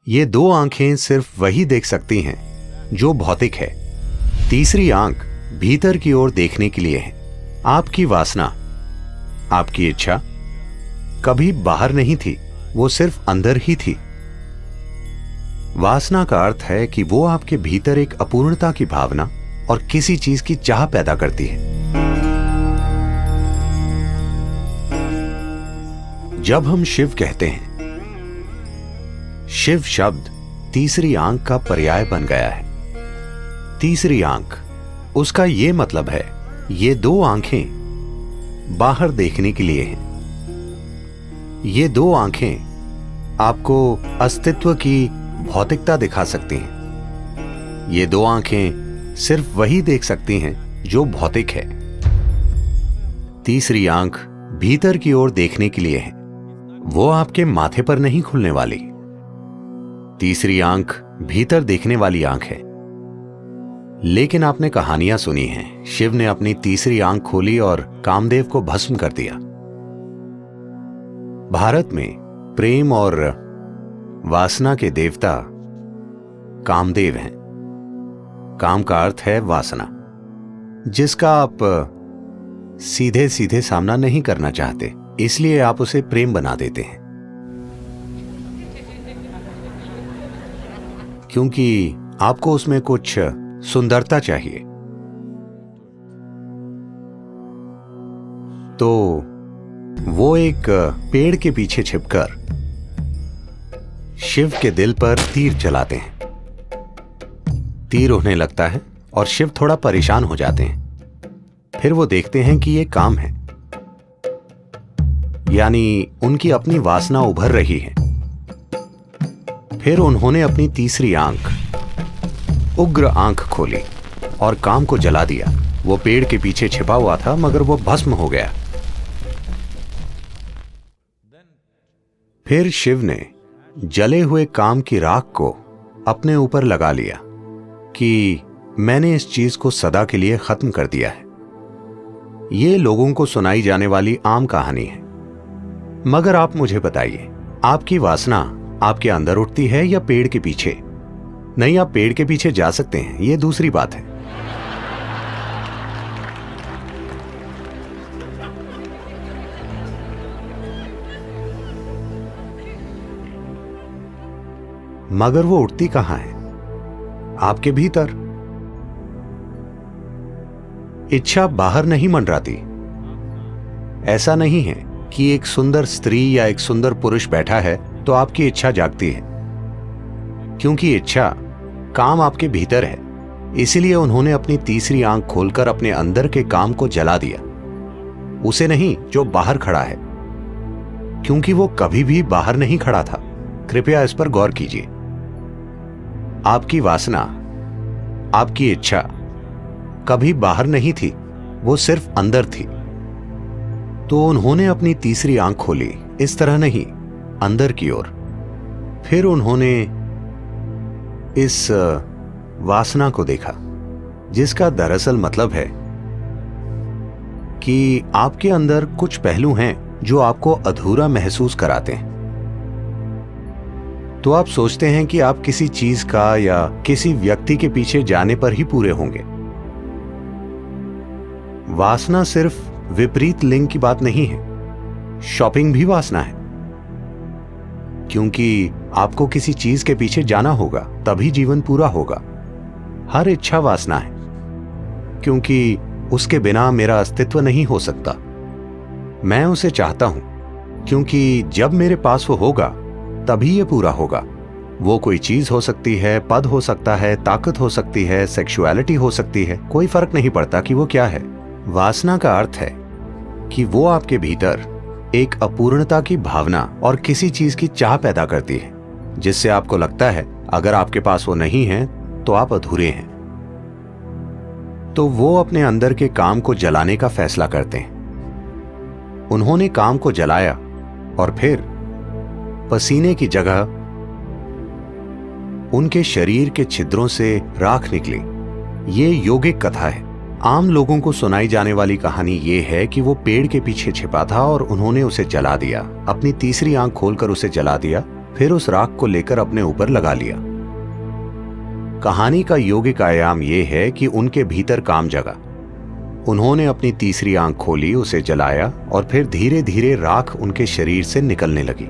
ये दो आंखें सिर्फ वही देख सकती हैं जो भौतिक है। तीसरी आंख भीतर की ओर देखने के लिए है। आपकी वासना, आपकी इच्छा कभी बाहर नहीं थी, वो सिर्फ अंदर ही थी। वासना का अर्थ है कि वो आपके भीतर एक अपूर्णता की भावना और किसी चीज की चाह पैदा करती है। जब हम शिव कहते हैं, शिव शब्द तीसरी आंख का पर्याय बन गया है। तीसरी आंख, उसका यह मतलब है ये दो आंखें बाहर देखने के लिए हैं। ये दो आंखें आपको अस्तित्व की भौतिकता दिखा सकती हैं। ये दो आंखें सिर्फ वही देख सकती हैं जो भौतिक है। तीसरी आंख भीतर की ओर देखने के लिए है, वो आपके माथे पर नहीं खुलने वाली। तीसरी आंख भीतर देखने वाली आंख है। लेकिन आपने कहानियां सुनी हैं, शिव ने अपनी तीसरी आंख खोली और कामदेव को भस्म कर दिया। भारत में प्रेम और वासना के देवता कामदेव हैं। काम का अर्थ है वासना, जिसका आप सीधे सीधे सामना नहीं करना चाहते, इसलिए आप उसे प्रेम बना देते हैं, क्योंकि आपको उसमें कुछ सुंदरता चाहिए। तो वो एक पेड़ के पीछे छिपकर शिव के दिल पर तीर चलाते हैं। तीर उन्हें लगता है और शिव थोड़ा परेशान हो जाते हैं। फिर वो देखते हैं कि ये काम है, यानी उनकी अपनी वासना उभर रही है। फिर उन्होंने अपनी तीसरी आंख, उग्र आंख खोली और काम को जला दिया। वो पेड़ के पीछे छिपा हुआ था, मगर वो भस्म हो गया। फिर शिव ने जले हुए काम की राख को अपने ऊपर लगा लिया कि मैंने इस चीज को सदा के लिए खत्म कर दिया है। ये लोगों को सुनाई जाने वाली आम कहानी है, मगर आप मुझे बताइए, आपकी वासना आपके अंदर उठती है या पेड़ के पीछे? नहीं, आप पेड़ के पीछे जा सकते हैं, ये दूसरी बात है। मगर वो उठती कहां है? आपके भीतर। इच्छा बाहर नहीं मंडराती। ऐसा नहीं है कि एक सुंदर स्त्री या एक सुंदर पुरुष बैठा है तो आपकी इच्छा जागती है, क्योंकि इच्छा काम आपके भीतर है। इसीलिए उन्होंने अपनी तीसरी आंख खोलकर अपने अंदर के काम को जला दिया, उसे नहीं जो बाहर खड़ा है, क्योंकि वो कभी भी बाहर नहीं खड़ा था। कृपया इस पर गौर कीजिए। आपकी वासना, आपकी इच्छा कभी बाहर नहीं थी, वो सिर्फ अंदर थी। तो उन्होंने अपनी तीसरी आंख खोली, इस तरह नहीं, अंदर की ओर। फिर उन्होंने इस वासना को देखा, जिसका दरअसल मतलब है कि आपके अंदर कुछ पहलू हैं जो आपको अधूरा महसूस कराते हैं। तो आप सोचते हैं कि आप किसी चीज का या किसी व्यक्ति के पीछे जाने पर ही पूरे होंगे। वासना सिर्फ विपरीत लिंग की बात नहीं है, शॉपिंग भी वासना है, क्योंकि आपको किसी चीज के पीछे जाना होगा, तभी जीवन पूरा होगा। हर इच्छा वासना है, क्योंकि उसके बिना मेरा अस्तित्व नहीं हो सकता। मैं उसे चाहता हूं, क्योंकि जब मेरे पास वो होगा तभी ये पूरा होगा। वो कोई चीज हो सकती है, पद हो सकता है, ताकत हो सकती है, सेक्सुअलिटी हो सकती है, कोई फर्क नहीं पड़ता कि वो क्या है। वासना का अर्थ है कि वो आपके भीतर एक अपूर्णता की भावना और किसी चीज की चाह पैदा करती है, जिससे आपको लगता है अगर आपके पास वो नहीं है तो आप अधूरे हैं। तो वो अपने अंदर के काम को जलाने का फैसला करते हैं। उन्होंने काम को जलाया और फिर पसीने की जगह उनके शरीर के छिद्रों से राख निकली। ये यौगिक कथा है। आम लोगों को सुनाई जाने वाली कहानी ये है कि वो पेड़ के पीछे छिपा था और उन्होंने उसे जला दिया, अपनी तीसरी आंख खोलकर उसे जला दिया। फिर उस राख को लेकर अपने ऊपर लगा लिया। कहानी का यौगिक आयाम यह है कि उनके भीतर काम जगा। उन्होंने अपनी तीसरी आंख खोली, उसे जलाया और फिर धीरे धीरे राख उनके शरीर से निकलने लगी,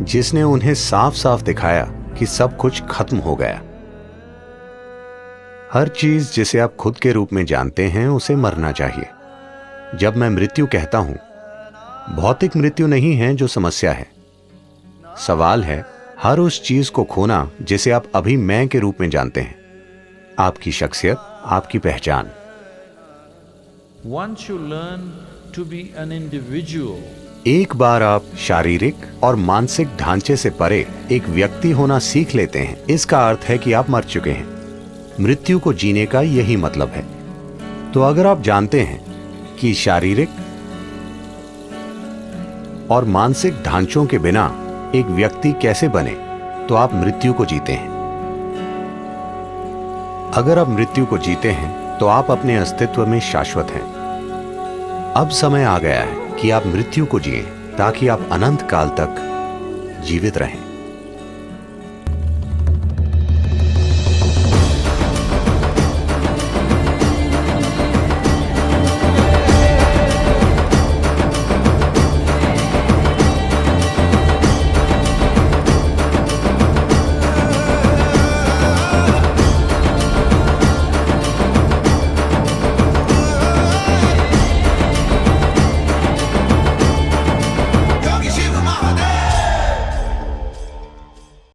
जिसने उन्हें साफ साफ दिखाया कि सब कुछ खत्म हो गया। हर चीज जिसे आप खुद के रूप में जानते हैं उसे मरना चाहिए। जब मैं मृत्यु कहता हूं, भौतिक मृत्यु नहीं है जो समस्या है। सवाल है हर उस चीज को खोना जिसे आप अभी मैं के रूप में जानते हैं, आपकी शख्सियत, आपकी पहचान। Once you learn to be an individual, एक बार आप शारीरिक और मानसिक ढांचे से परे एक व्यक्ति होना सीख लेते हैं, इसका अर्थ है कि आप मर चुके हैं। मृत्यु को जीने का यही मतलब है। तो अगर आप जानते हैं कि शारीरिक और मानसिक ढांचों के बिना एक व्यक्ति कैसे बने, तो आप मृत्यु को जीते हैं। अगर आप मृत्यु को जीते हैं तो आप अपने अस्तित्व में शाश्वत हैं। अब समय आ गया है कि आप मृत्यु को जिएं ताकि आप अनंत काल तक जीवित रहें।